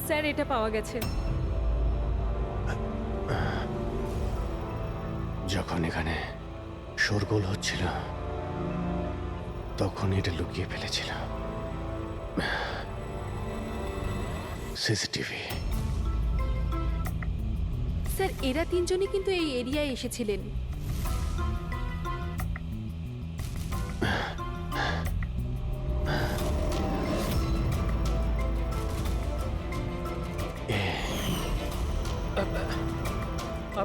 Sir এটা পাওয়া গেছে। যখন এখানে শোরগোল হচ্ছিল তখন এটা লুকিয়ে ফেলেছিল। সিসিটিভি। স্যার এরা তিনজনই কিন্তু এই এরিয়ায় এসেছিলেন।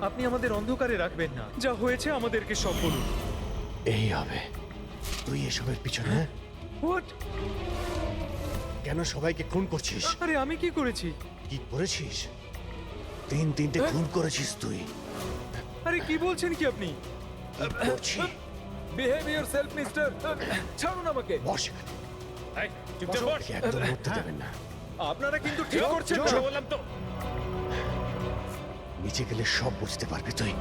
আপনি আমাদের অন্ধকারে রাখবেন না, যা হয়েছে আমাদেরকে সব বলুন। এই হবে। তুই এসবের পিছনে হোয়াট? কেন সবাইকে খুন করছিস? আরে আমি কি করেছি? কি করেছিস? তিনটে খুন করেছিস তুই। আরে কি বলছেন কি আপনি? কি করছিস? Behave yourself mister. ছাড়ুন আমাকে। বস। এই, চুপচাপ বস। ওকে একদম মরতে দেবেন না। আপনারা কিন্তু ঠিক করছেন না। বললাম তো। নিচে গেলে সব বুঝতে পারবি তুই।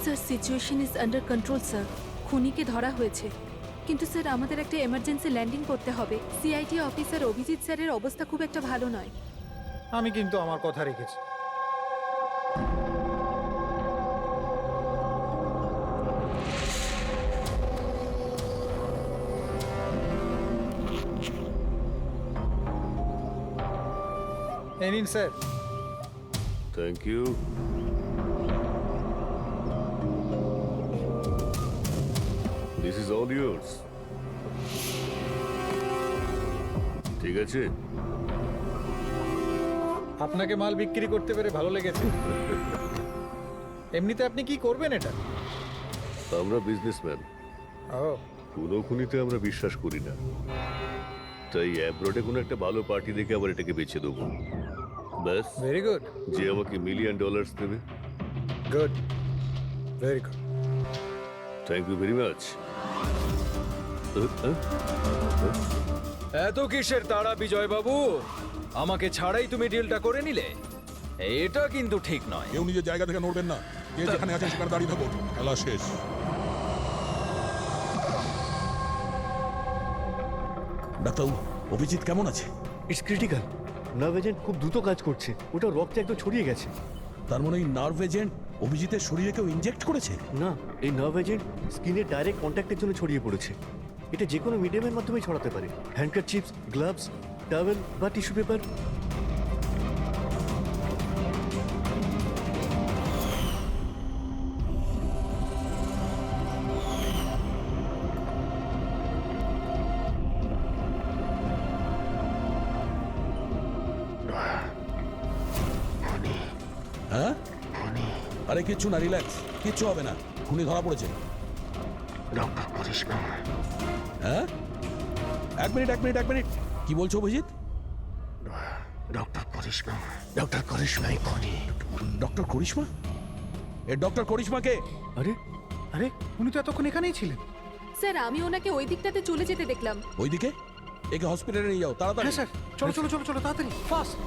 Sir situation is under control sir. খুনিকে ধরা হয়েছে, কিন্তু স্যার আমাদের একটা এমার্জেন্সি ল্যান্ডিং করতে হবে। সিআইডি অফিসার অভিজিৎ স্যারের অবস্থা খুব একটা ভালো নয়। আমি কিন্তু আমার কথা রেখেছি। এই নিন sir. Thank you. This is all yours. ঠিক আছে। আপনাকে মাল বিক্রি করতে পেরে ভালো লেগেছে। এমনিতে আপনি কি করবেন এটা? আমরা বিজনেসম্যান, ও কোনো খুনিতে আমরা বিশ্বাস করি না। তাই অ্যাব্রডে কোনো একটা ভালো পার্টি দেখে আবার এটাকে বেছে দেবো। ব্যাস, ভেরি গুড, যে আমাকে $1,000,000 দেবে। Good, very good. Thank you very much. এত কিসের তাড়া বিজয় বাবু? আমাকে ছাড়াই তুমি ডিলটা করে নিলে? এটা কিন্তু ঠিক নয়। কেউ নিজের জায়গা থেকে নড়বেন না। যে যেখানে আছেন সেখানে দাঁড়িয়ে থাকুন। খেলা শেষ। ডাক্তারবাবু, অভিজিৎ কেমন আছে? It's critical. নার্ভ এজেন্ট খুব দ্রুত কাজ করছে, ওটা রক্তে একদম ছড়িয়ে গেছে। তার মানে ওই নার্ভ এজেন্ট অভিজিতের শরীরে কেউ ইনজেক্ট করেছে? না, এই নার্ভ এজেন্ট স্কিনের ডাইরেক্ট কন্ট্যাক্টের জন্য ছড়িয়ে পড়েছে। এটা যে কোনো মিডিয়ামের মাধ্যমে ছড়াতে পারে। হ্যান্ডকারচিপস, গ্লাভস, টাওয়েল বা টিস্যু পেপার। হ্যাঁ? আরে কিচ্ছু না, রিল্যাক্স, কিচ্ছু হবে না। খুনি ধরা পড়েছে। ডক্টর করিশ্মা। হ্যাঁ, এক মিনিট। কি বলছো অভিজিৎ? ডক্টর করিশ্মা। ডক্টর করিশ্মাই খুনি। ডক্টর করিশ্মা? এ ডক্টর করিশ্মাকে? আরে আরে উনি তো এতক্ষণ এখানেই ছিলেন। স্যার আমি ওনাকে ওই দিকটাতে চলে যেতে দেখলাম। ওইদিকে? একে হসপিটালে নিয়ে যাও তাড়াতাড়ি। হ্যাঁ স্যার, চলো চলো চলো চলো তাড়াতাড়ি, ফাস্ট।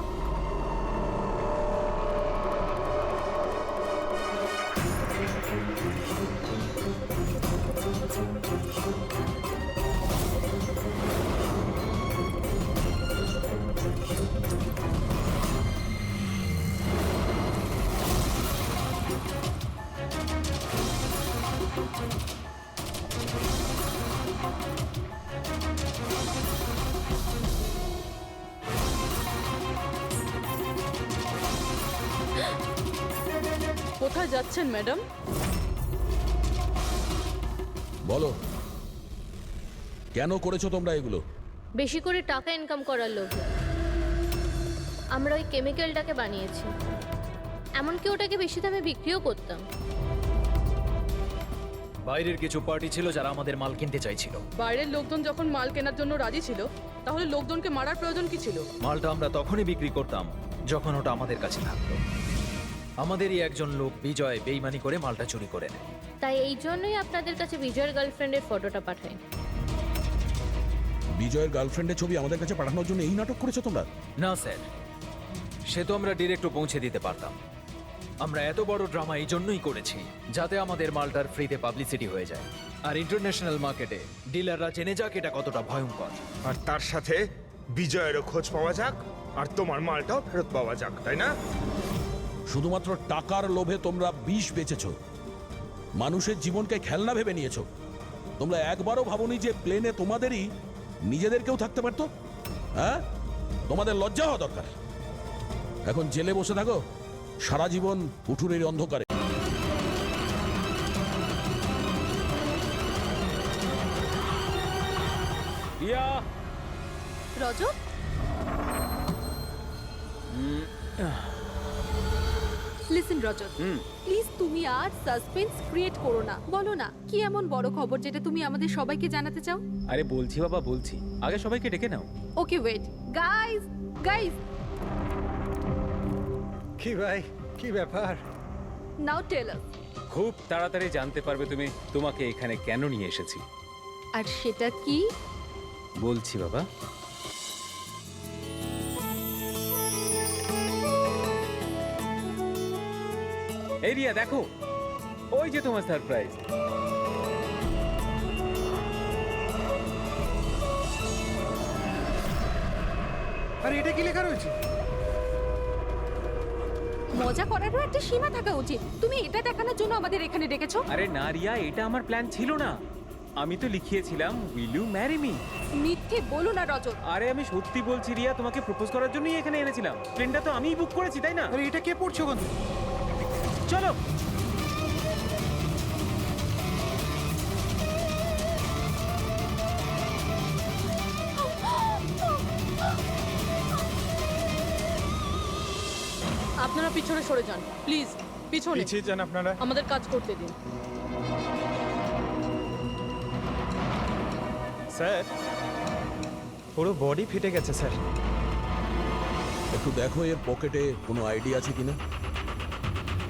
কোথায় যাচ্ছেন ম্যাডাম? বলো, কেন করেছো তোমরা এগুলো? বেশি করে টাকা ইনকাম করার লোভে আমরা ওই কেমিক্যালটাকে বানিয়েছি। এমনকি ওটাকে বেশি দামে বিক্রিও করতাম। বাইরের কিছু পার্টি ছিল যারা আমাদের মাল কিনতে চাইছিল। বাইরের লোকজন যখন মাল কেনার জন্য রাজি ছিল, তাহলে লোকজনকে মারার প্রয়োজন কি ছিল? মালটা আমরা তখনই বিক্রি করতাম যখন ওটা আমাদের কাছে থাকতো। আমাদেরই একজন লোক বিজয় বেইমানি করে মালটা চুরি করে নেয়। তাই এই জন্যই আপনাদের কাছে বিজয়ের গার্লফ্রেন্ডের ফটোটা পাঠাই। বিজয়ের গার্লফ্রেন্ডের ছবি আমাদের কাছে পাঠানোর জন্য এই নাটক করেছো তোমরা? না স্যার, সে তো আমরা ডিরেক্টও পৌঁছে দিতে পারতাম, আমরা এত বড় ড্রামা এই জন্যই করেছি যাতে আমাদের মালটার ফ্রিতে পাবলিসিটি হয়ে যায় আর ইন্টারন্যাশনাল মার্কেটে ডিলাররা জেনে যাক এটা কতটা ভয়ঙ্কর। আর তার সাথে বিজয়েরও খোঁজ পাওয়া যাক আর তোমার মালটাও ফেরত পাওয়া যাক, তাই না? শুধুমাত্র টাকার লোভে তোমরা বিষ বেচেছো, মানুষের জীবনকে খেলনা ভেবে নিয়েছো। তোমরা একবারও ভাবোনি যে প্লেনে তোমাদেরই নিজেদেরকেও থাকতে পারতো? হ্যাঁ, তোমাদের লজ্জা হওয়া দরকার। এখন জেলে বসে থাকো সারা জীবন উঠুনের অন্ধকারে। রজত, লিসেন রজত, প্লিজ তুমি আর সাসপেন্স ক্রিয়েট করো না। বলো না কি এমন বড় খবর যেটা তুমি আমাদের সবাইকে জানাতে চাও? আরে বলছি বাবা, বলছি। আগে সবাইকে ডেকে নাও। ওকে ওয়েট, গাইস গাইস, কি ভাই, কি ব্যাপার? নাও টেল আস। খুব তাড়াতাড়ি জানতে পারবে তুমি তোমাকে এখানে কেন নিয়ে এসেছি। আর সেটা কি? বলছি বাবা। এই রিয়া দেখো, ওই যে তোমার সারপ্রাইজ। আরে এটা কি লেখা রয়েছে? মজা করারও একটা সীমা থাকা উচিত। তুমি এটা দেখানোর জন্য আমাদের এখানে ডেকেছো? আরে না রিয়া, এটা আমার প্ল্যান ছিল না। আমি তো লিখিয়েছিলাম উইল ইউ ম্যারি মি। মিথ্যে বলো না রজত। আরে আমি সত্যি বলছি রিয়া, তোমাকে প্রপোজ করার জন্যই এখানে এনেছিলাম। প্লেনটা তো আমিই বুক করেছি, তাই না? আরে এটা কে পড়ছো ওখান থেকে? চলো। আপনারা পিছনে সরে যান প্লিজ, পিছনে। পিছিয়ে যান আপনারা। আমাদের কাজ করতে দিন। স্যার, পুরো বডি ফেটে গেছে স্যার। একটু দেখো এর পকেটে কোনো আইডি আছে কিনা।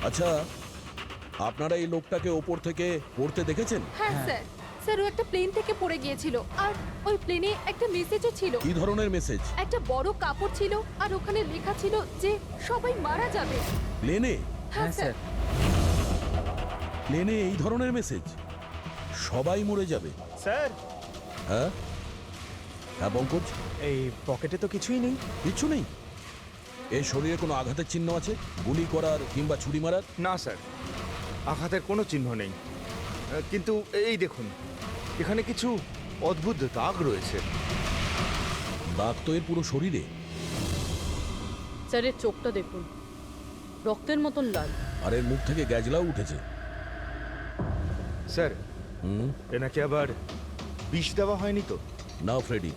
আচ্ছা, আপনারা এই লোকটাকে ওপর থেকে পড়তে দেখেছেন? হ্যাঁ স্যার, স্যার ও একটা প্লেন থেকে পড়ে গিয়েছিল আর ওই প্লেনে একটা মেসেজও ছিল। কি ধরনের মেসেজ? একটা বড় কাপড় ছিল আর ওখানে লেখা ছিল যে সবাই মারা যাবে। প্লেনে? হ্যাঁ স্যার। প্লেনে এই ধরনের মেসেজ? সবাই মরে যাবে? স্যার, হ্যাঁ হ্যাঁ পঙ্কজ, এই পকেটে তো কিছুই নেই। কিচ্ছু নেই? এর শরীরে কোনো আঘাতের চিহ্ন আছে? গুলি করার কিংবা ছুরি মারার? না স্যার, আঘাতের কোনো চিহ্ন নেই। কিন্তু এই দেখুন, এখানে কিছু অদ্ভুত দাগ রয়েছে। দাগ তো এর পুরো শরীরে। স্যারের চোখটা দেখুন, রক্তের মতন লাল। আর এর মুখ থেকে গ্যাজলাও উঠেছে। স্যার, হুম, এনাকে আবার বিষ দেওয়া হয়নি তো? না ফ্রেডি,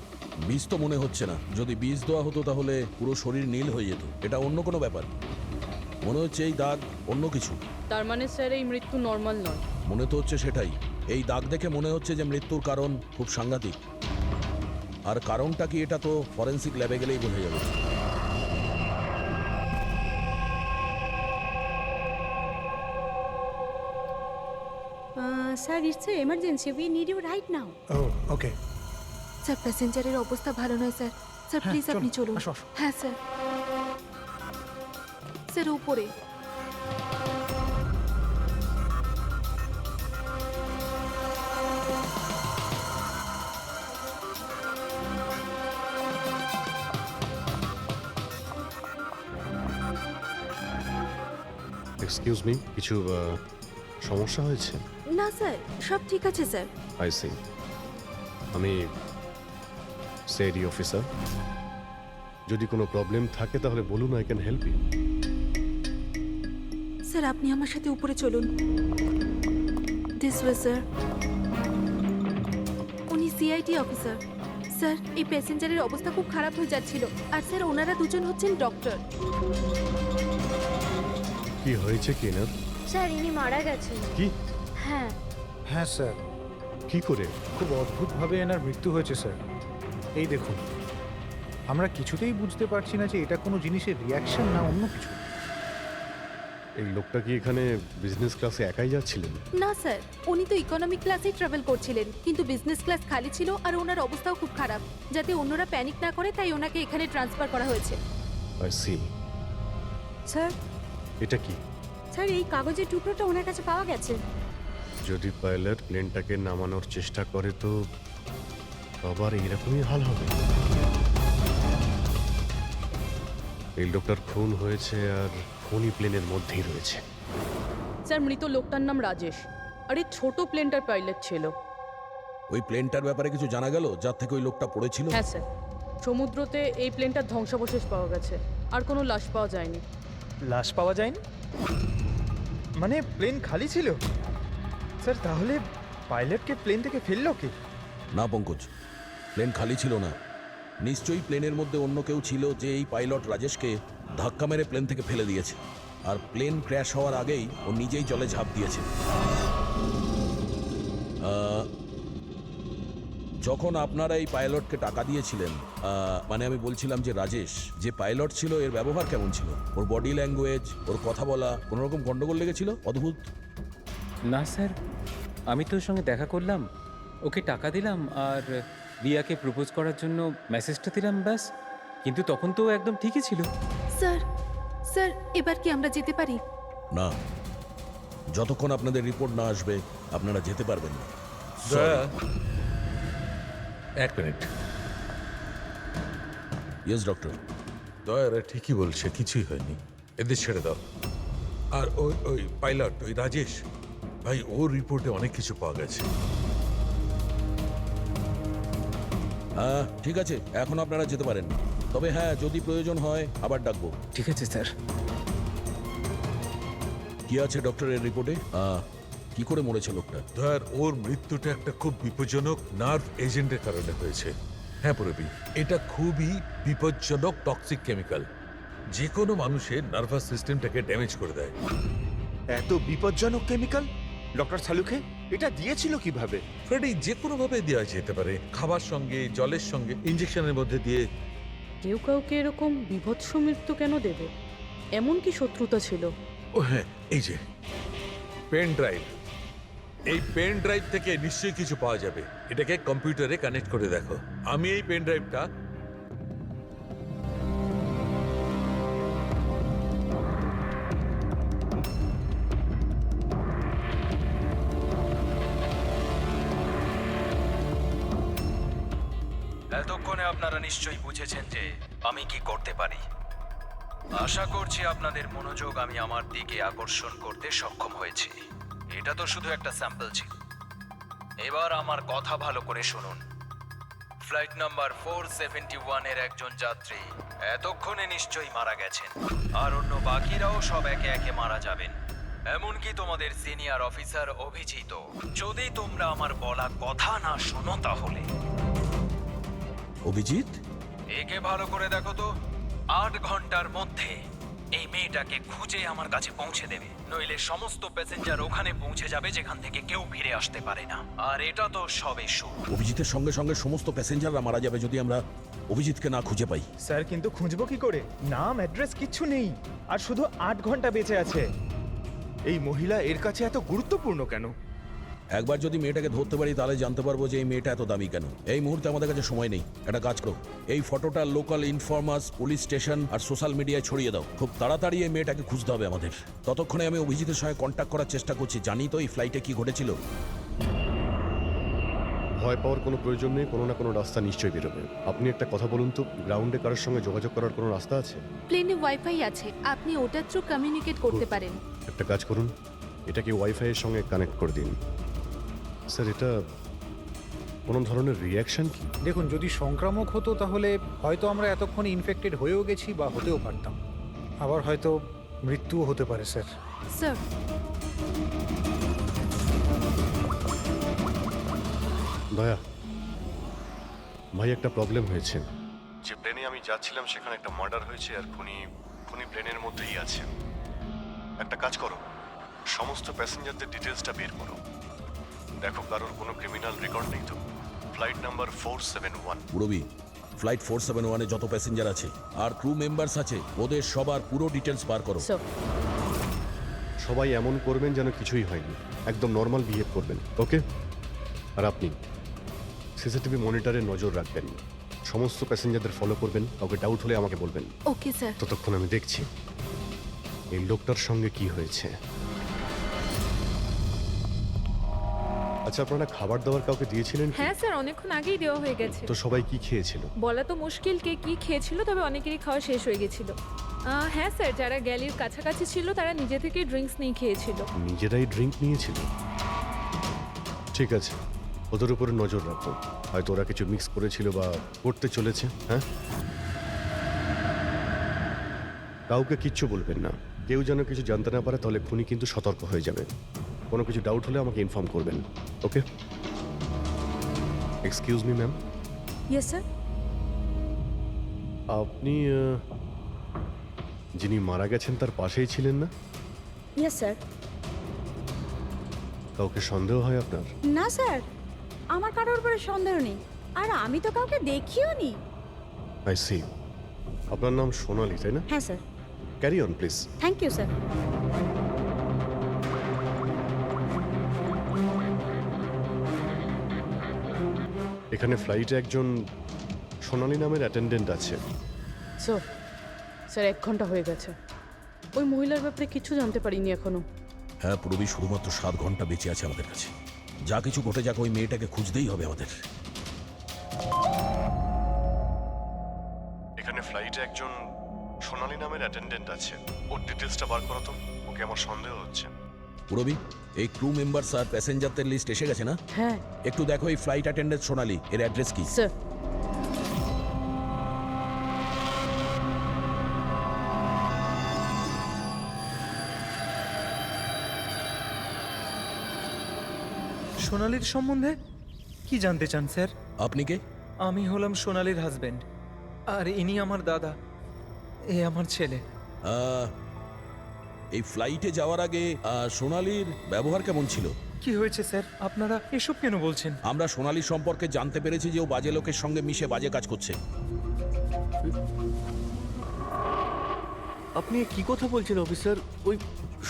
বিষ তো মনে হচ্ছে না। যদি বিষ দেওয়া হতো তাহলে পুরো শরীর নীল হয়ে যেত। এটা অন্য কোনো ব্যাপার। মনে হচ্ছে এই দাগ অন্য কিছু। তার মানে স্যার এই মৃত্যু নর্মাল নয়। মনে তো হচ্ছে সেটাই। এই দাগ দেখে মনে হচ্ছে যে মৃত্যুর কারণ খুব সাংঘাতিক। আর কারণটা কি এটা তো ফরেন্সিক ল্যাবে গেলেই বোঝা যাবে। Sir, it's a emergency, we need you right now. Oh okay. Sir, প্যাসেঞ্জারের অবস্থা ভালো নয় স্যার। স্যার হ্যাঁ, প্লিজ আপনি চলুন, চলুন। আসো, আসো। হ্যাঁ স্যার। স্যার উপরে। এক্সকিউজ মি, কিছু সমস্যা হয়েছে? না স্যার, সব ঠিক আছে স্যার। I see. আমি সিআইডি অফিসার। যদি কোনো প্রবলেম থাকে তাহলে বলুন, I can help you. Sir আপনি আমার সাথে উপরে চলুন। This way sir. উনি সিআইডি অফিসার। স্যার, এই প্যাসেঞ্জারের অবস্থা খুব খারাপ হয়ে যাচ্ছিল। আর স্যার, ওনারা দুজন হচ্ছেন ডক্টর। কি হয়েছে কি না? স্যার ইনি মারা গেছেন। কি? হ্যাঁ। হ্যাঁ স্যার, কি করে? খুব অদ্ভুতভাবে এনার মৃত্যু হয়েছে স্যার। এই দেখুন, আমরা কিছুতেই বুঝতে পারছি না যে এটা কোনো জিনিসের রিয়াকশন না অন্য কিছু। এই লোকটা কি এখানে বিজনেস ক্লাসে একাই যাচ্ছিলেন? না স্যার, উনি তো ইকোনমিক ক্লাসেই ট্রাভেল করছিলেন, কিন্তু বিজনেস ক্লাস খালি ছিল আর ওনার অবস্থাও খুব খারাপ। যাতে অন্যরা প্যানিক না করে তাই ওনাকে এখানে ট্রান্সফার করা হয়েছে। I C. স্যার, এটা কি? স্যার এই কাগজের টুকরোটা ওনার কাছে পাওয়া গেছে। যদি পাইলট প্লেনটাকে নামানোর চেষ্টা করে তো আবার এইরকমই হাল হবে। এই লোকটার খুন হয়েছে আর খুনি প্লেনের মধ্যেই রয়েছে। স্যার মৃত লোকটার নাম রাজেশ আর এই ছোট প্লেনটার পাইলট ছিল। ওই প্লেনটার ব্যাপারে কিছু জানা গেল যার থেকে ওই লোকটা পড়েছিল? হ্যাঁ স্যার, সমুদ্রতে এই প্লেনটার ধ্বংসাবশেষ পাওয়া গেছে, আর কোনো লাশ পাওয়া যায়নি। লাশ পাওয়া যায়নি মানে প্লেন খালি ছিল? স্যার তাহলে পাইলটকে প্লেন থেকে ফেললো কি? না পঙ্কজ, প্লেন খালি ছিল না। নিশ্চয়ই প্লেনের মধ্যে অন্য কেউ ছিল যে এই পাইলট রাজেশকে ধাক্কা মেরে প্লেন থেকে ফেলে দিয়েছে, আর প্লেন ক্র্যাশ হওয়ার আগেই ও নিজেই জলে ঝাঁপ দিয়েছে। যখন আপনারা এই পাইলটকে টাকা দিয়েছিলেন, মানে আমি বলছিলাম যে রাজেশ যে পাইলট ছিল এর ব্যবহার কেমন ছিল? ওর বডি ল্যাঙ্গুয়েজ, ওর কথা বলা, কোনো রকম গন্ডগোল লেগেছিল? অদ্ভুত। না স্যার, আমি তো ওর সঙ্গে দেখা করলাম, ওকে টাকা দিলাম আর রিয়াকে প্রপোজ করার জন্য মেসেজটা দিলাম, ব্যাস। কিন্তু তখন তো ও একদম ঠিকই ছিল। স্যার স্যার এবার কি আমরা যেতে পারি? না, যতক্ষণ আপনাদের রিপোর্ট না আসবে আপনারা যেতে পারবেন না। এক মিনিট। Yes doctor. দয়ারা ঠিকই বলছে, কিছুই হয়নি, এদের ছেড়ে দাও। আর ওই ওই পাইলট, ওই রাজেশ ভাই, ওর রিপোর্টে অনেক কিছু পাওয়া গেছে। হ্যাঁ ঠিক আছে, এখন আপনারা যেতে পারেন। তবে হ্যাঁ, যদি প্রয়োজন হয় আবার ডাকবো। ঠিক আছে স্যার। কি আছে ডক্টরের রিপোর্টে? কি করে মরেছে লোকটা? ধর, ওর মৃত্যুটা একটা খুব বিপজ্জনক নার্ভ এজেন্টের কারণে হয়েছে। হ্যাঁ পুরবি, এটা খুবই বিপজ্জনক টক্সিক কেমিক্যাল, যে কোনো মানুষের নার্ভাস সিস্টেমটাকে ড্যামেজ করে দেয়। এত বিপজ্জনক কেমিক্যাল ডক্টর সালুকে এটা দিয়েছিল কিভাবে? ফ্রেডি, যে কোনো ভাবে দেওয়া যেতে পারে, খাবার সঙ্গে, জলের সঙ্গে, ইঞ্জেকশনের মধ্যে দিয়ে। কেউ কাউকে এরকম বিভৎস মৃত্যু কেন দেবে? এমন কি শত্রুতা ছিল? ও হ্যাঁ, এই যে পেন ড্রাইভ, এই পেন ড্রাইভ থেকে নিশ্চয়ই কিছু পাওয়া যাবে। এটাকে কম্পিউটারে কানেক্ট করে দেখো। আমি এই পেন ড্রাইভটা এতক্ষণে আপনারা নিশ্চয়ই বুঝেছেন যে আমি কি করতে পারি। আশা করছি আপনাদের মনোযোগ আমি আমার দিকে আকর্ষণ করতে সক্ষম হয়েছি। এটা তো শুধু একটা স্যাম্পল ছিল। এবার আমার কথা ভালো করে শুনুন। ফ্লাইট নাম্বার 471 এর একজন যাত্রী এতক্ষণে নিশ্চয়ই মারা গেছেন, আর অন্য বাকিরাও সব একে একে মারা যাবেন, এমনকি তোমাদের সিনিয়র অফিসার অভিজিৎ। যদি তোমরা আমার বলা কথা না শোনো তাহলে। অভিজিৎ, একে ভালো করে দেখো তো। 8 ঘন্টার মধ্যে এই মেয়েটাকে খুঁজে আমার কাছে পৌঁছে দেবে, নইলে সমস্ত প্যাসেঞ্জার ওখানে পৌঁছে যাবে যেখান থেকে কেউ ফিরে আসতে পারে না। আর এটা তো সবে শুরু। অভিজিতের সঙ্গে সঙ্গে সমস্ত প্যাসেঞ্জাররা মারা যাবে যদি আমরা অভিজিৎকে না খুঁজে পাই। স্যার কিন্তু খুঁজবো কি করে? নাম, অ্যাড্রেস কিচ্ছু নেই, আর শুধু 8 ঘন্টা বেঁচে আছে। এই মহিলা এর কাছে এত গুরুত্বপূর্ণ কেন? একবার যদি মেয়েটাকে ধরতে পারি তাহলে জানতে পারবো যে এই মেয়েটা এত দামি কেন। এই মুহূর্তে আমাদের কাছে সময় নেই, একটা কাজ করো, এই ফটোটা লোকাল ইনফরমার্স, পুলিশ স্টেশন আর সোশ্যাল মিডিয়ায় ছড়িয়ে দাও। খুব তাড়াতাড়ি এই মেয়েটাকে খুঁজতে হবে আমাদের। ততক্ষণে আমি অভিজিতের সঙ্গে কন্ট্যাক্ট করার চেষ্টা করছি। জানি তো এই ফ্লাইটে কি ঘটেছিল। ভয় পাওয়ার কোনো প্রয়োজন নেই, কোনো না কোনো রাস্তা নিশ্চয়ই বেরোবে। আপনি একটা কথা বলুন তো, গ্রাউন্ডে কারোর সঙ্গে যোগাযোগ করার কোনো রাস্তা আছে? প্লেনে ওয়াইফাই আছে, আপনি ওটার থ্রু কমিউনিকেট করতে পারেন। একটা কাজ করুন, এটাকে ওয়াইফাই এর সঙ্গে কানেক্ট করে দিন। স্যার, এটা কোনো ধরনের রিয়াকশন কি? দেখুন, যদি সংক্রামক হতো তাহলে হয়তো আমরা এতক্ষণে ইনফেক্টেড হয়েও গেছি বা হতেও পারতাম, আবার হয়তো মৃত্যুও হতে পারে স্যার। স্যার দয়া ভাই, একটা প্রবলেম হয়েছে। যে প্লেনে আমি যাচ্ছিলাম সেখানে একটা মার্ডার হয়েছে, আর খুনি প্লেনের মধ্যেই আছে। একটা কাজ করো, সমস্ত প্যাসেঞ্জারদের ডিটেলসটা বের করো, দেখো কারোর কোনো ক্রিমিনাল রেকর্ড নেই তো। Flight number 471। পুরবি, ফ্লাইট 471-এ যত প্যাসেঞ্জার আছে আর ক্রু মেম্বার্স আছে, ওদের সবার পুরো ডিটেলস বার করো। স্যার, সবাই এমন করবেন যেন কিছুই হয়নি, একদম নর্মাল বিহেভ করবেন, ওকে? আর আপনি সিসিটিভি মনিটরে নজর রাখবেন, সমস্ত প্যাসেঞ্জারদের ফলো করবেন, কাউকে ডাউট হলে আমাকে বলবেন। Okay sir. ততক্ষণ আমি দেখছি। এই লোকটার সঙ্গে কি হয়েছে। আচ্ছা, আপনারা খাবার দাবার কাউকে দিয়েছিলেন কি? হ্যাঁ স্যার, অনেকক্ষণ আগেই দেওয়া হয়ে গেছে। তো সবাই কি খেয়েছিল? বলা তো মুশকিল কে কি খেয়েছিল, তবে অনেকেরই খাওয়া শেষ হয়ে গেছিল। হ্যাঁ স্যার, যারা গ্যালির কাছাকাছি ছিল তারা নিজে থেকে ড্রিঙ্কস নিয়ে খেয়েছিল। নিজেরাই ড্রিঙ্ক নিয়েছিল? ঠিক আছে, ওদের উপরে নজর রাখো। হয়তো ওরা কিছু মিক্স করেছিল বা করতে চলেছে। হ্যাঁ, কাউকে কিচ্ছু বলবেন না। কেউ যেন কিছু জানতে না পারে, তাহলে খুনি কিন্তু সতর্ক হয়ে যাবে। কোনো কিছু ডাউট হলে আমাকে ইনফর্ম করবেন, okay? Excuse me ma'am, yes sir. আপনি যিনি মারা গেছেন তার পাশেই ছিলেন না? Yes sir. কাউকে সন্দেহ হয় আপনার? না স্যার, আমার কারোর উপরে সন্দেহ নেই, আর আমি তো কাউকে দেখিও নি। I see. আপনার নাম সোনালি, তাই না? হ্যাঁ sir. Carry on please. Thank you sir. এখানে ফ্লাইটে একজন সোনালি নামের অ্যাটেন্ডেন্ট আছে। স্যার 1 ঘন্টা হয়ে গেছে, ওই মহিলার ব্যাপারে কিছু জানতে পারিনি এখনো। হ্যাঁ পুরবী, শুধুমাত্র 7 ঘন্টা বেঁচে আছে আমাদের কাছে। যা কিছু ঘটে যাক, ওই মেয়েটাকে খুঁজতেই হবে আমাদের। এখানে ফ্লাইটে একজন সোনালি নামের অ্যাটেন্ডেন্ট আছে। ওর ডিটেলসটা বার করো তো, ওকে আমার সন্দেহ হচ্ছে। পুরবী, এই ক্রু মেম্বারস আর প্যাসেঞ্জারদের লিস্ট এসে গেছে না? হ্যাঁ একটু দেখো এই ফ্লাইট অ্যাটেন্ডেন্ট সোনালি, এর অ্যাড্রেস কি? স্যার। সোনালির সম্বন্ধে কি জানতে চান স্যার? আপনি কে? আমি হলাম সোনালির হাজবেন্ড, আর ইনি আমার দাদা, এ আমার ছেলে। এই ফ্লাইটে যাওয়ার আগে সোনালির ব্যবহার কেমন ছিল? কি হয়েছে স্যার, আপনারা এসব কেন বলছেন? আমরা সোনালি সম্পর্কে জানতে পেরেছি যে ও বাজে লোকের সঙ্গে মিশে বাজে কাজ করছে। আপনি কি কথা বলছেন অফিসার? ওই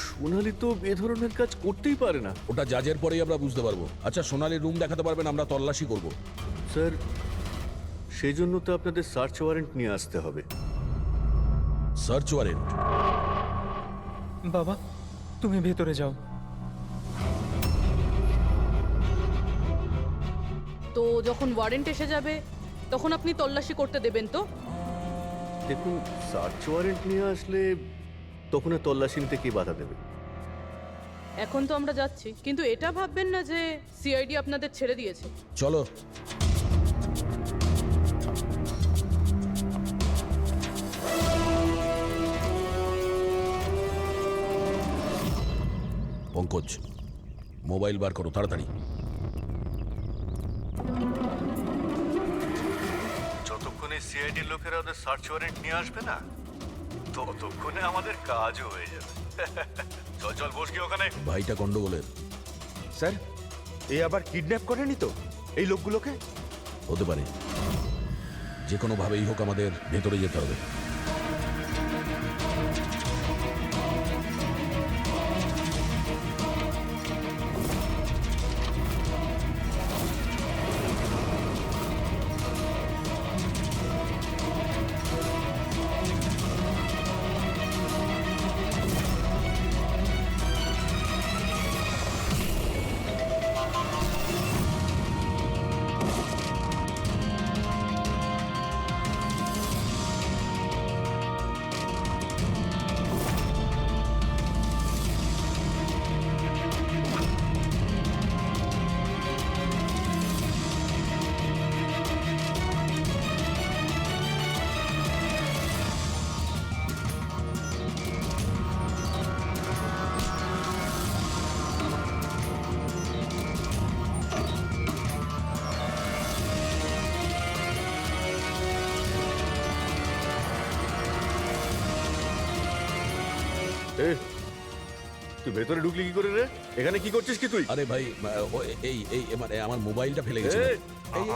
সোনালি তো এ ধরনের কাজ করতেই পারে না। ওটা জাজের পরেই আমরা বুঝতে পারবো। আচ্ছা, সোনালির রুম দেখাতে পারবেন? আমরা তল্লাশি করব। স্যার, সেই জন্য তো আপনাদের সার্চ ওয়ারেন্ট নিয়ে আসতে হবে। Search warrant? বাবা, তুমি ভেতরে যাও। তো যখন ওয়ারেন্ট এসে যাবে তখন আপনি তল্লাশি করতে দেবেন তো? দেখুন, সার্চ ওয়ারেন্ট নিয়ে আসলে তখন আর তল্লাশি নিতে কে বাধা দেবে? এখন তো আমরা যাচ্ছি, কিন্তু এটা ভাববেন না যে সিআইডি আপনাদের ছেড়ে দিয়েছে। চলো। পঙ্কজ, মোবাইল বার করো তাড়াতাড়ি। যতক্ষণে সিআইডি লোকেরা ওদের সার্চ ওয়ারেন্ট নিয়ে আসবে না, ততক্ষণে আমাদের কাজও হয়ে যাবে। চল চল, বস গিয়ে ওখানে। ভাইটা গন্ডগোলের। স্যার, এ আবার কিডন্যাপ করেনি তো এই লোকগুলোকে? হতে পারে। যে কোনোভাবেই হোক আমাদের ভেতরে যেতে হবে। তুই ভেতরে ঢুকলি কি করে রে? এখানে কি করছিস কি তুই? আরে ভাই, এই এই মানে আমার মোবাইলটা ফেলে গেছে।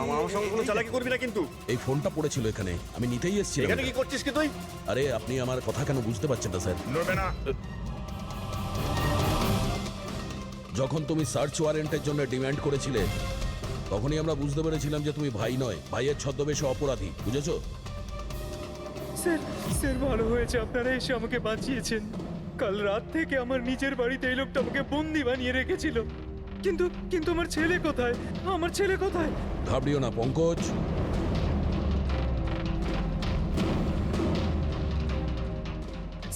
আমার সঙ্গে কোনো চালাকি করবি না কিন্তু। এই ফোনটা পড়েছিল এখানে, আমি নিতেই এসেছিলাম। এখানে কি করছিস কি তুই? আরে আপনি আমার কথা কেন বুঝতে পারছেন না স্যার? নড়বে না। যখন তুমি সার্চ ওয়ারেন্টের জন্য ডিমান্ড করেছিলে, তখনই আমরা বুঝতে পেরেছিলাম যে তুমি ভাই নয়, ভাইয়ের ছদ্মবেশে অপরাধী। বুঝেছো? স্যার, স্যার ভালো হয়েছে আপনারা এসে আমাকে বাঁচিয়েছেন। কাল রাত থেকে আমার নিজের বাড়িতে এই লোকটা আমাকে বন্দি বানিয়ে রেখেছিল। কিন্তু কিন্তু আমার ছেলে কোথায়? আমার ছেলে কোথায়? ঘাবড়িও না পঙ্কজ,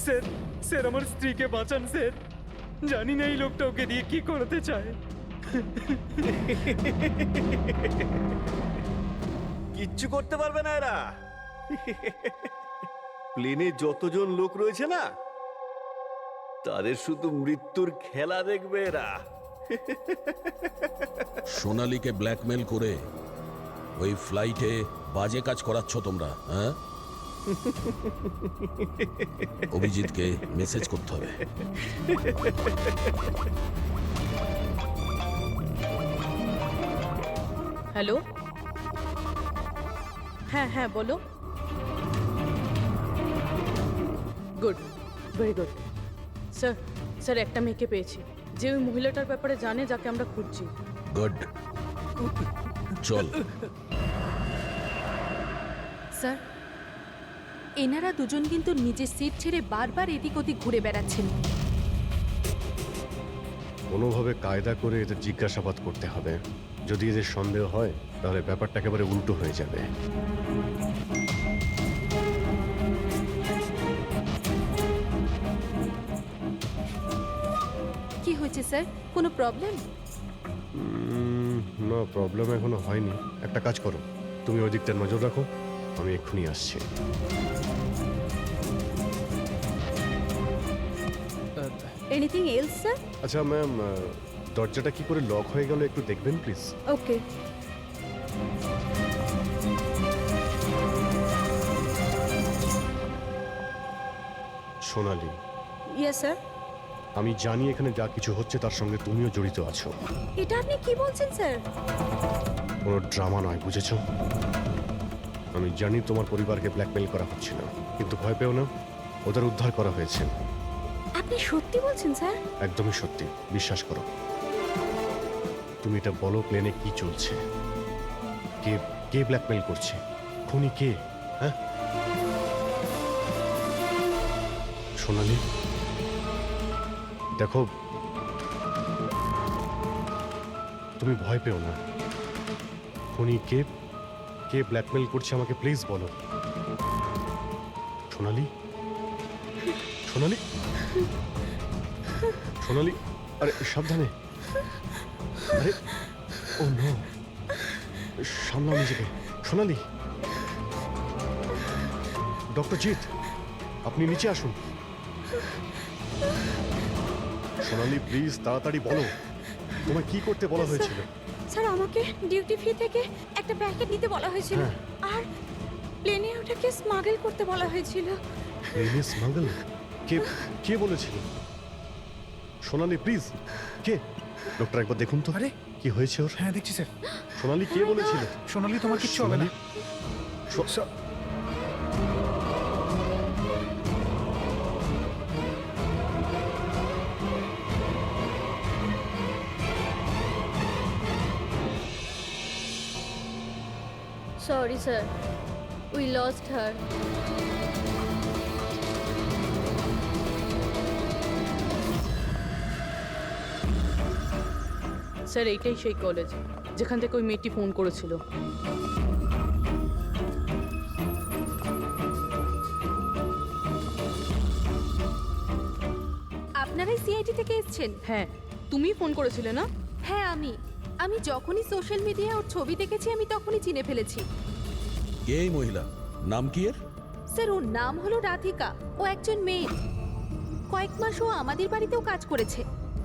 স্যার স্যার আমার স্ত্রীকে বাঁচান স্যার। জানি না এই লোকটা ওকে দিয়ে কি করাতে চায়। কিচ্ছু করতে পারবে না এরা। প্লেনে যতজন লোক রয়েছে না, তাদের শুধু মৃত্যুর খেলা দেখবে এরা। সোনালীকে ব্ল্যাকমেল করে ওই ফ্লাইটে বাজে কাজ করাচ্ছ তোমরা, হ্যাঁ? অভিজিৎকে মেসেজ করতে হবে। হ্যালো, হ্যাঁ হ্যাঁ বলো। Good, very good. Sir sir একটা মেয়েকে পেয়েছি, যে ওই মহিলাটার ব্যাপারে জানে, যাকে আমরা খুঁজছি। গুড, চল। স্যার, এনারা দুজন কিন্তু নিজের সিট ছেড়ে বারবার এদিক ওদিক ঘুরে বেড়াচ্ছেন। কোনোভাবে কায়দা করে এদের জিজ্ঞাসাবাদ করতে হবে। যদি এদের সন্দেহ হয় তাহলে ব্যাপারটা একেবারে উল্টো হয়ে যাবে। কি হয়েছে স্যার? কোনো প্রবলেম? না, প্রবলেম এখনো হয়নি। একটা কাজ করো, তুমি ওই দিকটা নজর রাখো, আমি এক্ষুনি আসছি। Anything else sir? আচ্ছা ম্যাম, দরজাটা কি করে লক হয়ে গেল একটু দেখবেন please? Okay. Sonali, yes sir. আমি জানি এখানে যা কিছু হচ্ছে তার সঙ্গে তুমিও জড়িত আছো। এটা আপনি কি বলছেন স্যার? কোনো ড্রামা নয়, বুঝেছো? আমি জানি তোমার পরিবারকে ব্ল্যাকমেল করা হচ্ছিল, কিন্তু ভয় পেও না, ওদের উদ্ধার করা হয়েছে। আপনি সত্যি বলছেন স্যার? একদমই সত্যি, বিশ্বাস করো। তুমি এটা বলো, প্লেনে কি চলছে? কে কে ব্ল্যাকমেল করছে? খুনি কে? হ্যাঁ সোনালি, দেখো, তুমি ভয় পেও না। খুনি কে, কে ব্ল্যাকমেল করছে আমাকে প্লিজ বলো। সোনালি, সোনালি, সোনালি, আরে সাবধানে। আরে ও নো, সামলাও নিজেকে। সোনালি, ডক্টর জিৎ, আপনি নিচে আসুন। সোনালি প্লিজ তাড়াতাড়ি বলো, তোমায় কি করতে বলা হয়েছিল? স্যার, আমাকে ডিউটি ফ্রি থেকে একটা প্যাকেট নিতে বলা হয়েছিল, আর প্লেনে ওটাকে স্মাগল করতে বলা হয়েছিল। প্লেনে স্মাগল? কে কে বলেছিল? সোনালি প্লিজ, কে? ডক্টর একবার দেখুন তো। আরে কি হয়েছে ওর? হ্যাঁ দেখছি স্যার। সোনালি কে বলেছিল? সোনালি, তোমার কিচ্ছু হবে না। Sorry, sir. We lost her. Sir, এইটাই সেই কলেজ যেখান থেকে ওই মেয়েটি ফোন করেছিল। আপনারাই সিআইডি থেকে এসেছেন? হ্যাঁ, তুমি ফোন করেছিলে না? হ্যাঁ, আমি যখনই সোশ্যাল মিডিয়ায় ওর ছবি দেখেছি আমি তখনই চিনে ফেলেছি। কে এই মহিলা? নাম কি এর? স্যার, ওর নাম হলো রাধিকা। ও একজন মেয়ে। কয়েক মাস ও আমাদের বাড়িতেও কাজ করেছে।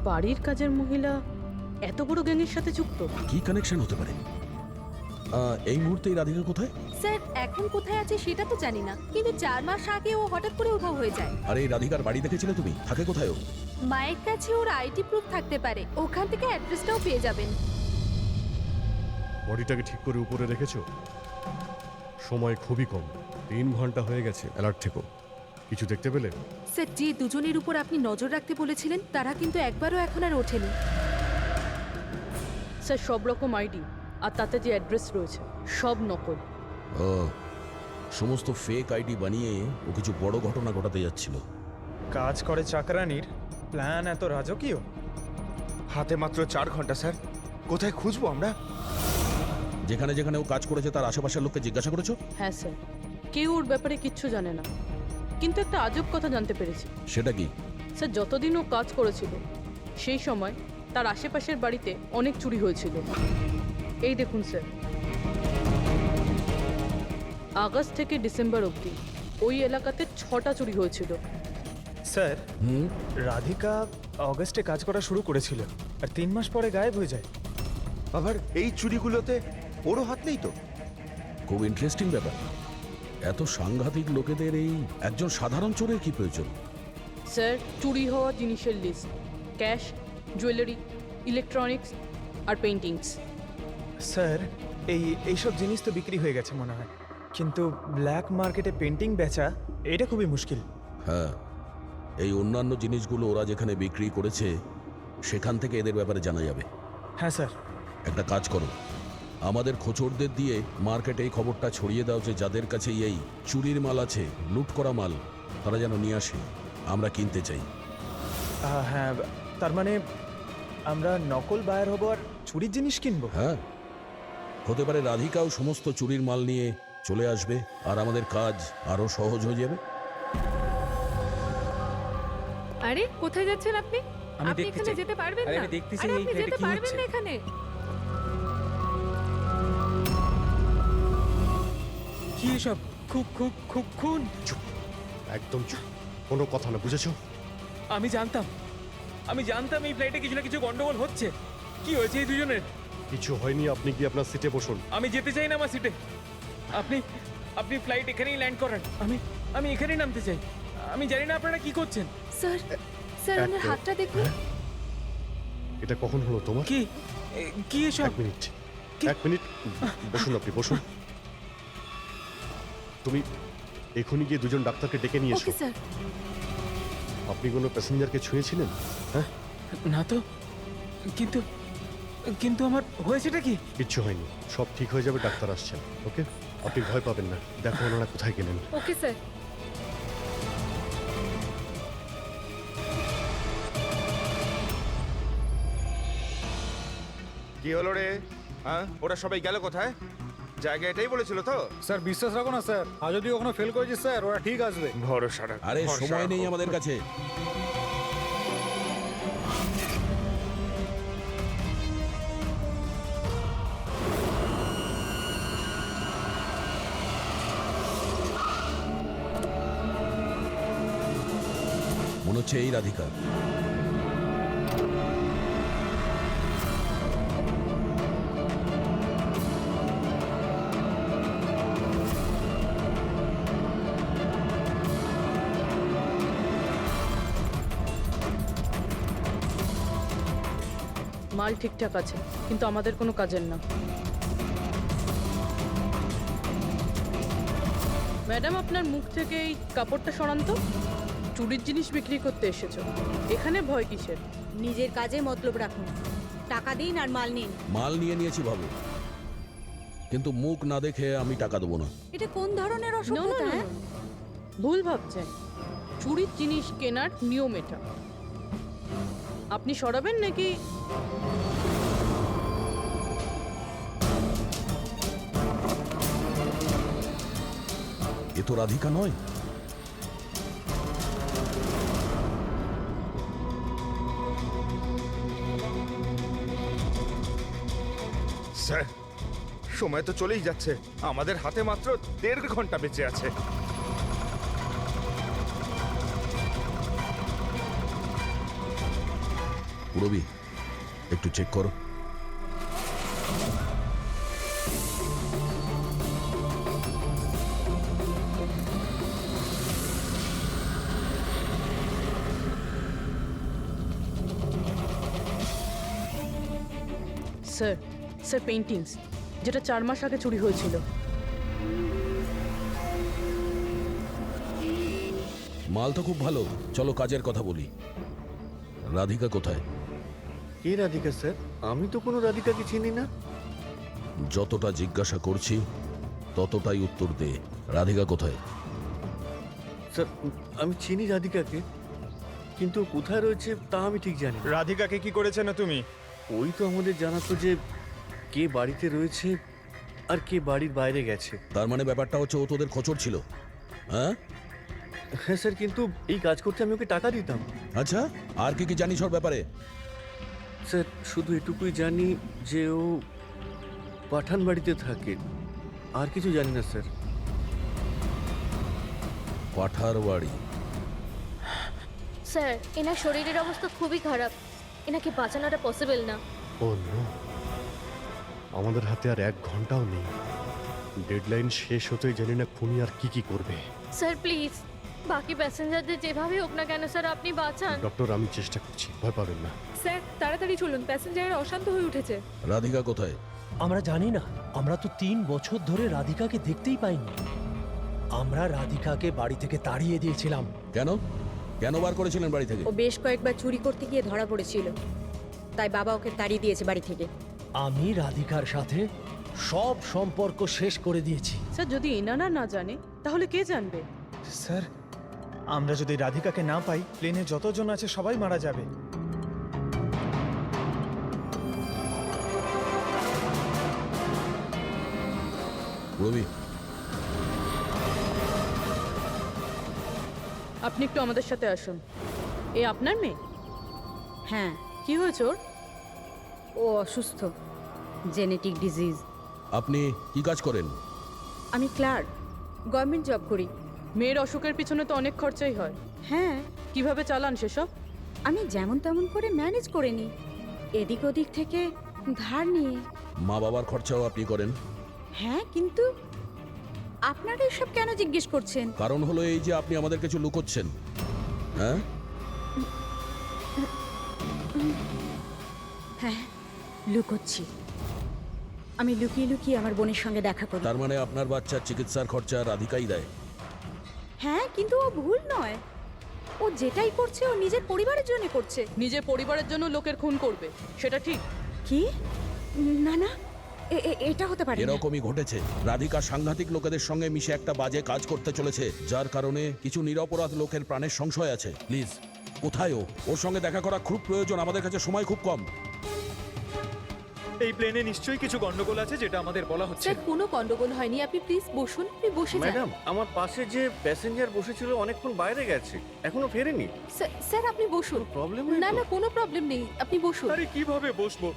বাড়ির কাজের মহিলা এত বড় গ্যাংয়ের সাথে যুক্ত? কি কানেকশন হতে পারে? এই মুহূর্তে এই রাধিকা কোথায়? স্যার, এখন কোথায় আছে সেটা তো জানি না, কিন্তু 4 মাস আগে ও হঠাৎ করে উধাও হয়ে যায়। আরে এই রাধিকার বাড়ি দেখেছিলে তুমি? থাকে কোথায় ও? মায়ের কাছে ওর আইডি প্রুফ থাকতে পারে, ওখান থেকে অ্যাড্রেসটাও পেয়ে যাবেন। বডিটাকে ঠিক করে উপরে রেখেছো? সময় খুবই কম, 3 ঘন্টা হয়ে গেছে। অ্যালার্ট থেকো। কিছু দেখতে পেলে? স্যার, যে দুজনের উপর আপনি নজর রাখতে বলেছিলেন তারা কিন্তু একবারও এখন আর ওঠেনি। স্যার, সব রকম আইডি আর তাতে যে অ্যাড্রেস রয়েছে সব নকল। সমস্ত ফেক আইডি বানিয়ে ও কিছু বড় ঘটনা ঘটাতে যাচ্ছিল। কাজ করে চাকরানির প্ল্যান এত রাজকীয়? হাতে মাত্র 4 ঘন্টা স্যার, কোথায় খুঁজবো আমরা? যেখানে যেখানে ও কাজ করেছে তার আশেপাশের লোককে জিজ্ঞাসা করেছো? হ্যাঁ স্যার, কেউ ওর ব্যাপারে কিচ্ছু জানে না, কিন্তু একটা আজব কথা জানতে পেরেছি। সেটা কি? স্যার, যতদিন ও কাজ করেছিল সেই সময় তার আশেপাশের বাড়িতে অনেক চুরি হয়েছিল। এই দেখুন স্যার, আগস্ট থেকে ডিসেম্বর অবধি ওই এলাকাতে 6টা চুরি হয়েছিল। স্যার, হুম, রাধিকা অগস্টে কাজ করা শুরু করেছিল আর 3 মাস পরে গায়েব হয়ে যায়। আবার এই চুরিগুলোতে ওরও হাত নেই তো? খুব ইন্টারেস্টিং ব্যাপার। এত সাংঘাতিক লোকেদের এই একজন সাধারণ চোরের কি প্রয়োজন? স্যার, চুরি হওয়া জিনিসের লিস্ট: ক্যাশ, জুয়েলারি, ইলেকট্রনিক্স আর পেইন্টিংস। স্যার, এইসব জিনিস তো বিক্রি হয়ে গেছে মনে হয়, কিন্তু ব্ল্যাক মার্কেটে পেন্টিং বেচা এটা খুবই মুশকিল। হ্যাঁ, এই অন্যান্য জিনিসগুলো ওরা যেখানে বিক্রি করেছে সেখান থেকে এদের ব্যাপারে জানা যাবে। হ্যাঁ স্যার। একটা কাজ করো, আমাদের খোঁচরদের দিয়ে মার্কেটে এই খবরটা ছড়িয়ে দাও যে যাদের কাছে এই চুরির মাল আছে, লুট করা মাল, তারা যেন নিয়ে আসে, আমরা কিনতে চাই। হ্যাঁ, তার মানে আমরা নকল বায়ার হব আর চুরির জিনিস কিনবো? হ্যাঁ, হতে পারে রাধিকাও সমস্ত চুরির মাল নিয়ে চলে আসবে আর আমাদের কাজ আরো সহজ হয়ে যাবে। আরে কোথায় যাচ্ছেন আপনি? আমি আপনি দেখতে এখানে চাই। যেতে পারবেন আরে না। আমি দেখতেছি আরে এই আপনি ফ্ল্যাটে যেতে কি পারবেন হচ্ছে। না এখানে। কি এসব? খুন? চুপ, একদম চুপ, কোনো কথা না, বুঝেছো? আমি জানতাম এই ফ্লাইটে কিছু না কিছু গন্ডগোল হচ্ছে। কি হয়েছে এই দুজনের? কিছু হয়নি, আপনি কি আপনার সিটে বসুন। আমি যেতে চাই না আমার সিটে। আপনি ফ্লাইট এখানেই ল্যান্ড করান। আমি এখানেই নামতে চাই। আমি জানি না আপনারা কি করছেন। স্যার, স্যার ওনার একটা- হাতটা দেখুন। এটা কখন হলো তোমার? কি এসব? 1 মিনিট, 1 মিনিট, বসুন, আপনি বসুন। তুমি এখনই গিয়ে দুজন ডাক্তারকে ডেকে নিয়ে এসো। Okay sir. আপনি কোনো প্যাসেঞ্জারকে ছুঁয়েছিলেন? হ্যাঁ, না তো, কিন্তু আমার হয়েছেটা কি? কিচ্ছু হয়নি, সব ঠিক হয়ে যাবে, ডাক্তার আসছেন। ওকে, আপনি ভয় পাবেন না। দেখো ওনারা কোথায় গেলেন। Okay sir. কি হলো রে? হ্যাঁ, ওরা সবাই গেল কোথায়? জায়গা এটাই বলেছিল তো? স্যার বিশ্বাস রাখো না স্যার, আর যদি কখনো ফেল করেছি স্যার ওরা ঠিক আসবে। ভরসা রাখ। আরে ভরসা সময় নেই রাখো। আমাদের কাছে। মনে হচ্ছে এই রাধিকা। মাল ঠিকঠাক আছে, কিন্তু আমাদের কোনো কাজের না। ম্যাডাম, আপনার মুখ থেকে এই কাপড়টা সরান তো। চুরির জিনিস বিক্রি করতে এসেছো, এখানে ভয় কিসের? নিজের কাজে মতলব রাখুন, টাকা দিন আর মাল নিন। মাল নিয়ে নিয়েছি ভাবো, কিন্তু মুখ না দেখে আমি টাকা দেবো না। এটা কোন ধরনের No, no, অসভ্যতা? no, হ্যাঁ? no. ভুল ভাবছেন। চুরির জিনিস কেনার নিয়ম এটা। আপনি সরাবেন নাকি? এ তো রাধিকা নয়। স্যার, সময় তো চলেই যাচ্ছে, আমাদের হাতে মাত্র 1.5 ঘন্টা বেঁচে আছে। পুরবি, একটু চেক করো। স্যার পেইন্টিংস, যেটা 4 মাস আগে চুরি হয়েছিল। মাল তো খুব ভালো, চলো কাজের কথা বলি। রাধিকা কোথায়? কে রাধিকা স্যার? আমি তো কোনো রাধিকাকে চিনি না। যতটা জিজ্ঞাসা করছি ততটাই উত্তর দে। রাধিকা কোথায়? স্যার, আমি চিনি রাধিকাকে, কিন্তু কোথায় রয়েছে তা আমি ঠিক জানি না। রাধিকাকে কি করেছে না তুমি? ওই তো আমাদের জানাতো যে কে বাড়িতে রয়েছে আর কে বাড়ির বাইরে গেছে। তার মানে ব্যাপারটা হচ্ছে ও তোদের খোঁচর ছিল, হ্যাঁ? হ্যাঁ স্যার, কিন্তু এই কাজ করতে আমি ওকে টাকা দিতাম। আচ্ছা, আর কি কি জানিস ওর ব্যাপারে? স্যার শুধু এটুকুই জানি যে ও পাঠান বাড়িতে থাকে, আর কিছু জানি না স্যার। পাঠার বাড়ি? স্যার এনার শরীরের অবস্থা খুবই খারাপ, এনাকে বাঁচানোটা পসিবল না। ও নো, আমাদের হাতে আর 1 ঘন্টাও নেই। ডেডলাইন শেষ হতেই জানি না খুনি আর কি করবে। স্যার প্লিজ বাকি প্যাসেঞ্জারদের যেভাবে হোক না কেন স্যার আপনি বাঁচান। ডক্টর, আমি চেষ্টা করছি, ভয় পাবেন না। স্যার তাড়াতাড়ি চলুন, প্যাসেঞ্জারের অশান্ত হয়ে উঠেছে। রাধিকা কোথায়? আমরা জানি না, আমরা তো 3 বছর ধরে রাধিকাকে দেখতেই পাইনি। আমরা রাধিকাকে বাড়ি থেকে তাড়িয়ে দিয়েছিলাম। কেন কেন বার করেছিলেন বাড়ি থেকে? ও বেশ কয়েকবার চুরি করতে গিয়ে ধরা পড়েছিল, তাই বাবা ওকে তাড়িয়ে দিয়েছে বাড়ি থেকে। আমি রাধিকার সাথে সব সম্পর্ক শেষ করে দিয়েছি। স্যার যদি এনারা না জানে তাহলে কে জানবে? স্যার আমরা যদি রাধিকাকে না পাই, প্লেনে যতজন আছে সবাই মারা যাবে। রবি, আপনি একটু আমাদের সাথে আসুন। এ আপনার মেয়ে? হ্যাঁ, কি হয়েছে ওর? ও অসুস্থ, জেনেটিক ডিজিজ। আপনি কি কাজ করেন? আমি ক্লার্ক, গভর্নমেন্ট জব করি। মেয়ের অসুখের পিছনে তো অনেক খরচাই হয়। হ্যাঁ, কিভাবে চালান সেসব? আমি যেমন তেমন করে ম্যানেজ করে নিই, এদিক ওদিক থেকে ধার নিয়ে। মা বাবার খরচাও আপনি করেন? হ্যাঁ, কিন্তু আপনারা এসব কেন জিজ্ঞেস করছেন? কারণ হলো এই যে আপনি আমাদের কিছু লুকোচ্ছেন, হ্যাঁ? হ্যাঁ, লুকোচ্ছি। আমি লুকিয়ে লুকিয়ে আমার বোনের সঙ্গে দেখা করি। তার মানে আপনার বাচ্চার চিকিৎসার খরচা রাধিকাই দেয়? হ্যাঁ, কিন্তু ও ভুল নয়। ও যেটাই করছে ও নিজের পরিবারের জন্য করছে। নিজের পরিবারের জন্য লোকের খুন করবে, সেটা ঠিক? কি? না না, এটা হতে পারে না। এরকমই ঘটেছে। রাধিকা সাংঘাতিক লোকেদের সঙ্গে মিশে একটা বাজে কাজ করতে চলেছে, যার কারণে কিছু নিরপরাধ লোকের প্রাণের সংশয় আছে। প্লিজ, কোথায় ও? ওর সঙ্গে দেখা করা খুব প্রয়োজন, আমাদের কাছে সময় খুব কম। এই প্লেনে নিশ্চয়ই কিছু গন্ডগোল আছে যেটা আমাদের বলা হচ্ছে। স্যার কোনো গন্ডগোল হয়নি, আপনি প্লিজ বসুন, আপনি বসে যান। ম্যাডাম, আমার পাশে যে প্যাসেঞ্জার বসেছিল অনেকক্ষণ বাইরে গেছে, এখনো ফেরেনি। স্যার আপনি বসুন। প্রবলেম না না, কোনো প্রবলেম নেই, আপনি বসুন। আরে কিভাবে বসবো?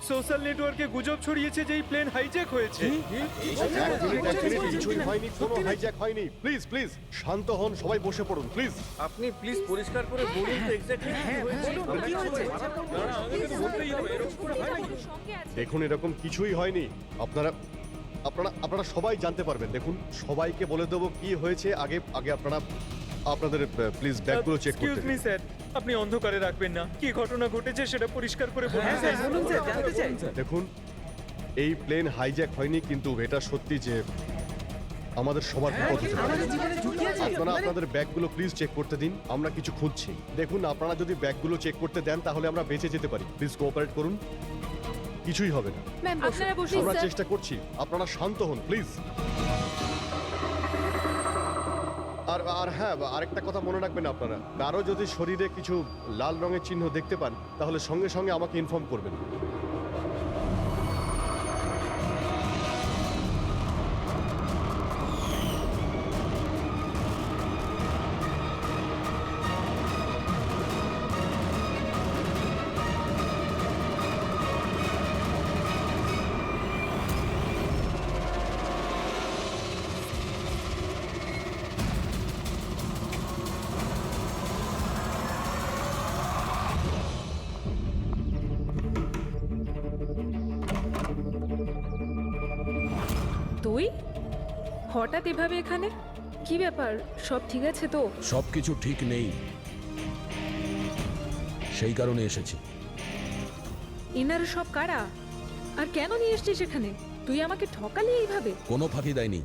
সোশ্যাল নেটওয়ার্কে গুজব ছড়িয়েছে যে এই প্লেন হাইজ্যাক হয়েছে। কিছুই হয়নি, কোনো হাইজ্যাক হয়নি। প্লিজ প্লিজ শান্ত হন, সবাই বসে পড়ুন প্লিজ। আপনি প্লিজ পরিষ্কার করে বলুন তো এক্স্যাক্টলি কি হয়েছে। দেখুন, এরকম কিছুই হয়নি। আপনারা আপনারা আপনারা সবাই জানতে পারবেন। দেখুন, সবাইকে বলে দেবো কি হয়েছে। আগে আগে আপনারা আপনাদের প্লিজ ব্যাগগুলো চেক করতে এক্সকিউজ মি স্যার, আপনি অন্ধকারে রাখবেন না। কি ঘটনা ঘটেছে সেটা পরিষ্কার করে বলুন স্যার। দেখুন, এই প্লেন হাইজ্যাক হয়নি, কিন্তু এটা সত্যি যে আমাদের সবার বিপদ হতে পারে। আপনারা আপনাদের ব্যাগগুলো প্লিজ চেক করতে দিন, আমরা কিছু খুঁজছি। দেখুন, আপনারা যদি ব্যাগগুলো চেক করতে দেন তাহলে আমরা বেঁচে যেতে পারি। প্লিজ কোঅপারেট করুন, কিছুই হবে না। ম্যাম আপনারা বসুন আমরা স্যার। চেষ্টা করছি, আপনারা শান্ত হন প্লিজ। আর আর হ্যাঁ, আরেকটা কথা মনে রাখবেন, আপনারা কারো যদি শরীরে কিছু লাল রঙের চিহ্ন দেখতে পান তাহলে সঙ্গে সঙ্গে আমাকে ইনফর্ম করবেন। তুই হঠাৎ এভাবে এখানে? কি ব্যাপার, সব ঠিক আছে তো? সবকিছু ঠিক নেই, সেই কারণে এসেছি। এনারা সব কারা আর কেন নিয়ে এসছিস এখানে? তুই আমাকে ঠকালি এইভাবে? কোনো ফাঁকি দেয়নি,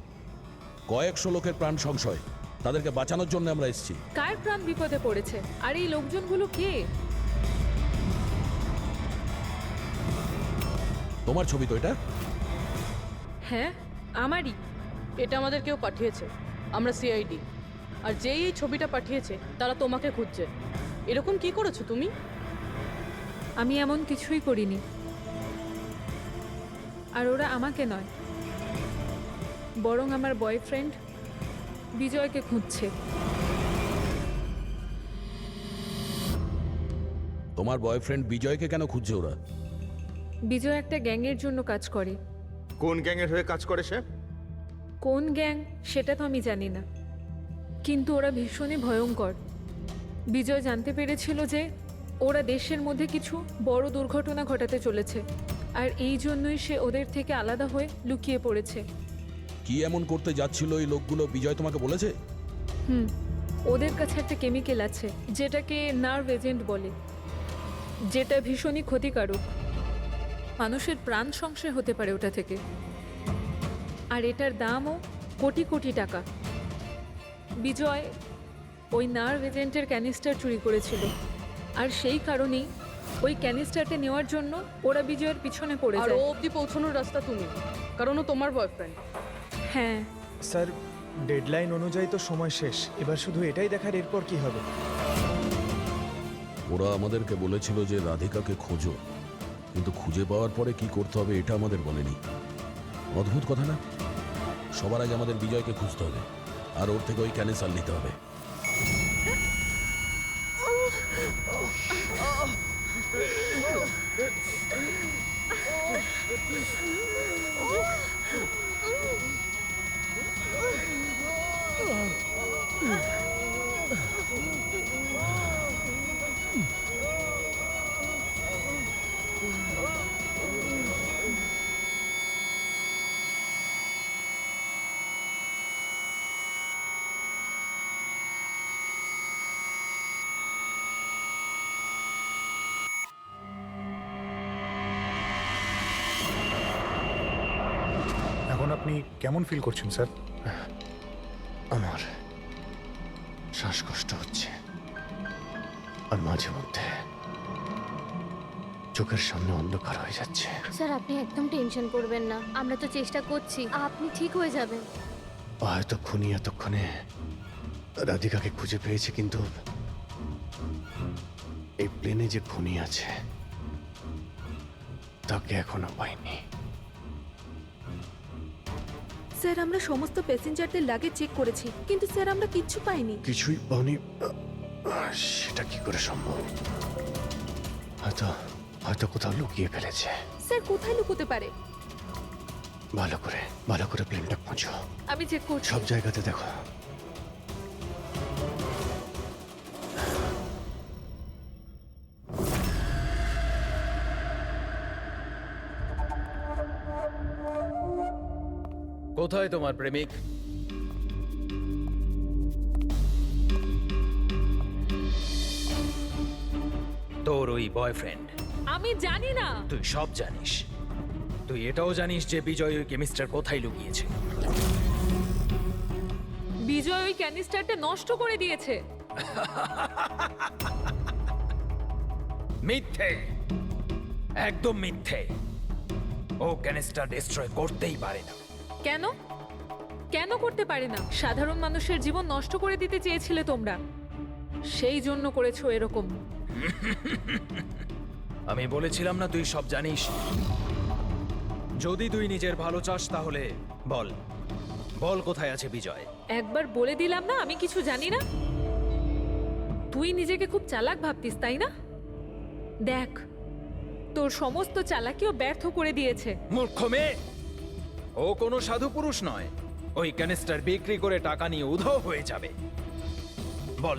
কয়েকশো লোকের প্রাণ সংশয়, তাদেরকে বাঁচানোর জন্য আমরা এসেছি। কার প্রাণ বিপদে পড়েছে? আর এই লোকজনগুলো কে? তোমার ছবি তো এটা? হ্যাঁ আমারই। এটা আমাদের কেউ পাঠিয়েছে, আমরা সিআইডি। আর যেই এই ছবিটা পাঠিয়েছে তারা তোমাকে খুঁজছে। এরকম কি করেছো তুমি? আমি এমন কিছুই করিনি। আর ওরা আমাকে নয়, বরং আমার বয়ফ্রেন্ড বিজয়কে খুঁজছে। তোমার বয়ফ্রেন্ড বিজয়কে কেন খুঁজছে ওরা? বিজয় একটা গ্যাংয়ের জন্য কাজ করে। কোন গ্যাংয়ের হয়ে কাজ করে সে? কোন গ্যাং সেটা তো আমি জানি না, কিন্তু ওরা ভীষণই ভয়ঙ্কর। বিজয় জানতে পেরেছিল যে ওরা দেশের মধ্যে কিছু বড় দুর্ঘটনা ঘটাতে চলেছে, আর এই জন্যই সে ওদের থেকে আলাদা হয়ে লুকিয়ে পড়েছে। কি এমন করতে যাচ্ছিল এই লোকগুলো বিজয় তোমাকে বলেছে? ওদের কাছে একটা কেমিক্যাল আছে যেটাকে নার্ভ এজেন্ট বলে, যেটা ভীষণই ক্ষতিকারক। মানুষের প্রাণ সংশয় হতে পারে ওটা থেকে, আর এটার দামও কোটি কোটি টাকা। বিজয় ওই নার্ভ এজেন্টের ক্যানিস্টার চুরি করেছিল, আর সেই কারণেই ওই ক্যানিস্টারটা নেওয়ার জন্য ওরা বিজয়ের পিছনে পড়ে আর যায়। ও অবধি পৌঁছানোর রাস্তা তুমি, কারণ ও তোমার বয়ফ্রেন্ড। হ্যাঁ স্যার, ডেডলাইন অনুযায়ী তো সময় শেষ, এবার শুধু এটাই দেখার এরপর কি হবে। ওরা আমাদেরকে বলেছিল যে রাধিকাকে খোঁজো, কিন্তু খুঁজে পাওয়ার পরে কি করতে হবে এটা আমাদের বলেনি। অদ্ভুত কথা না? সবার আগে আমাদের বিজয়কে খুঁজতে হবে, আর ওর থেকে ওই ক্যানেসার নিতে হবে। এখন আপনি কেমন ফিল করছেন স্যার? আমার শ্বাসকষ্ট হচ্ছে, আর মাঝে মধ্যে চোখের সামনে অন্ধকার হয়ে যাচ্ছে। স্যার আপনি একদম টেনশন করবেন না, আমরা তো চেষ্টা করছি, আপনি ঠিক হয়ে যাবেন। হয়তো খুনি এতক্ষণে রাধিকাকে খুঁজে পেয়েছে, কিন্তু এই প্লেনে যে খুনি আছে তাকে এখনো পাইনি। স্যার, আমরা সমস্ত প্যাসেঞ্জারদের লাগেজ চেক করেছি, কিন্তু স্যার আমরা কিচ্ছু পাইনি। কিছুই পাওনি? সেটা কি করে সম্ভব? হয়তো হয়তো কোথাও লুকিয়ে ফেলেছে। স্যার কোথায় লুকোতে পারে? ভালো করে প্লেনটা খোঁজো। আমি চেক করছি। সব জায়গাতে দেখো। কোথায় তোমার প্রেমিক? তোর ওই বয়ফ্রেন্ড। আমি জানি না। তুই সব জানিস। তুই এটাও জানিস যে বিজয় ওই কেমিস্টার কোথায় লুকিয়েছে। বিজয় ওই ক্যানিস্টারটা নষ্ট করে দিয়েছে। মিথ্যে, একদম মিথ্যে। ও ক্যানিস্টার ডিস্ট্রয় করতেই পারে না। কেন? কেন করতে পারে না? সাধারণ মানুষের জীবন নষ্ট করে দিতে চেয়েছিলে তোমরা, সেই জন্য করেছো এরকম। আমি বলেছিলাম না তুই সব জানিস? যদি তুই নিজের ভালো চাস তাহলে বল, বল কোথায় আছে বিজয়? একবার বলে দিলাম না আমি কিছু জানি না। তুই নিজেকে খুব চালাক ভাবতিস, তাই না? দেখ, তোর সমস্ত চালাকিও ব্যর্থ করে দিয়েছে। মূর্খ মেয়ে! ও কোনো সাধু পুরুষ নয়। ওই ক্যানিস্টার বিক্রি করে টাকা নিয়ে উধাও হয়ে যাবে। বল,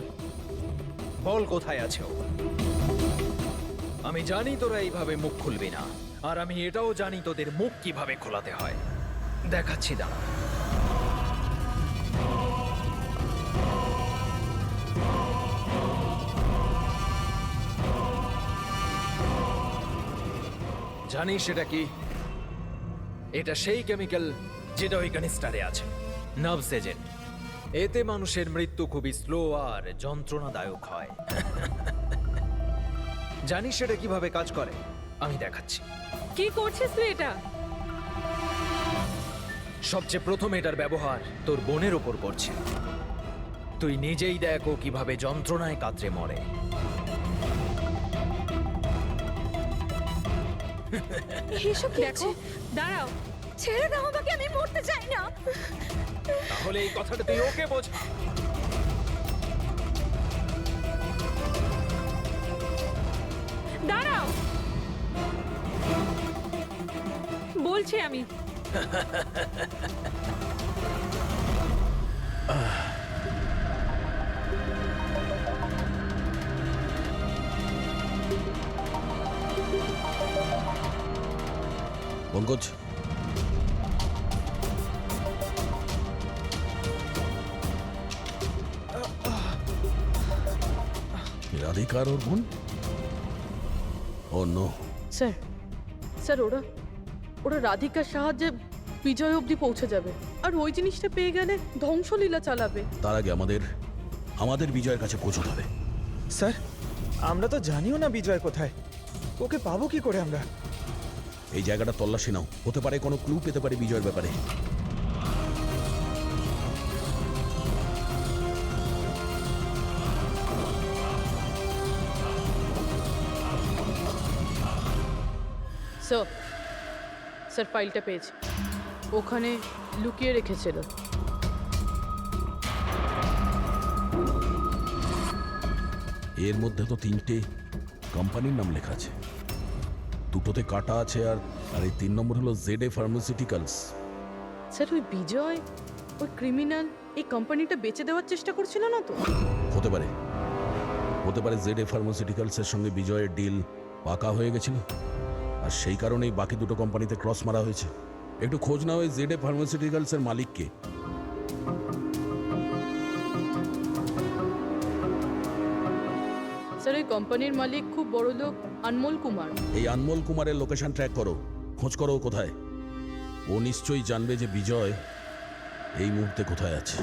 বল কোথায় আছে ও? আমি জানি তোরা এইভাবে মুখ খুলবি না, আর আমি এটাও জানি তোদের মুখ কিভাবে খোলাতে হয়। দেখাচ্ছি দাঁড়া। জানিস এটা কি? এটা সেই কেমিক্যাল যেটা ওই ক্যানিস্টারে আছে, নার্ভস এজেন্ট। এতে মানুষের মৃত্যু খুবই স্লো আর যন্ত্রণাদায়ক হয়। জানিস সেটা কিভাবে কাজ করে? আমি দেখাচ্ছি। কি করছিস তুই এটা? সবচেয়ে প্রথম এটার ব্যবহার তোর বোনের ওপর করছে। তুই নিজেই দেখ ও কিভাবে যন্ত্রণায় কাতরে মরে। এসব কি দেখো হচ্ছে? দাঁড়াও। ছেড়ে দাও আমাকে, আমি মরতে চাই না। তাহলে এই কথাটা তুই ওকে বোঝা। দাঁড়াও বলছি আমি। পঙ্কজ, রাধিকার ওর বোন? ও নো। স্যার স্যার ওরা ওরা রাধিকার সাহায্যে বিজয় অবধি পৌঁছে যাবে, আর ওই জিনিসটা পেয়ে গেলে ধ্বংসলীলা চালাবে। তার আগে আমাদের বিজয়ের কাছে পৌঁছতে হবে। স্যার, আমরা তো জানিও না বিজয় কোথায়। ওকে পাবো কি করে আমরা? এই জায়গাটা তল্লাশি নাও, হতে পারে কোনো ক্লু পেতে পারে বিজয়ের ব্যাপারে। স্যার স্যার ফাইলটা পেয়েছি, ওখানে লুকিয়ে রেখেছিল। এর মধ্যে তো 3টে কোম্পানির নাম লেখা আছে, দুটোতে কাটা আছে, আর এই 3 নম্বর হলো জেড এ ফার্মাসিউটিক্যালস। স্যার ওই বিজয়, ওই ক্রিমিনাল এই কোম্পানিটা বেচে দেওয়ার চেষ্টা করছিল না তো? হতে পারে জেড এ ফার্মাসিউটিক্যালসের সঙ্গে বিজয়ের ডিল পাকা হয়ে গেছিল, আর সেই কারণেই বাকি দুটো কোম্পানিতে ক্রস মারা হয়েছে। একটু খোঁজ নাও এই জেড এ ফার্মাসিউটিক্যালসের মালিককে। স্যার ওই কোম্পানির মালিক খুব বড় লোক আনমোল কুমার। এই আনমোল কুমারের লোকেশন ট্র্যাক করো, খোঁজ করো ও কোথায়। ও নিশ্চয়ই জানবে যে বিজয় এই মুহূর্তে কোথায় আছে।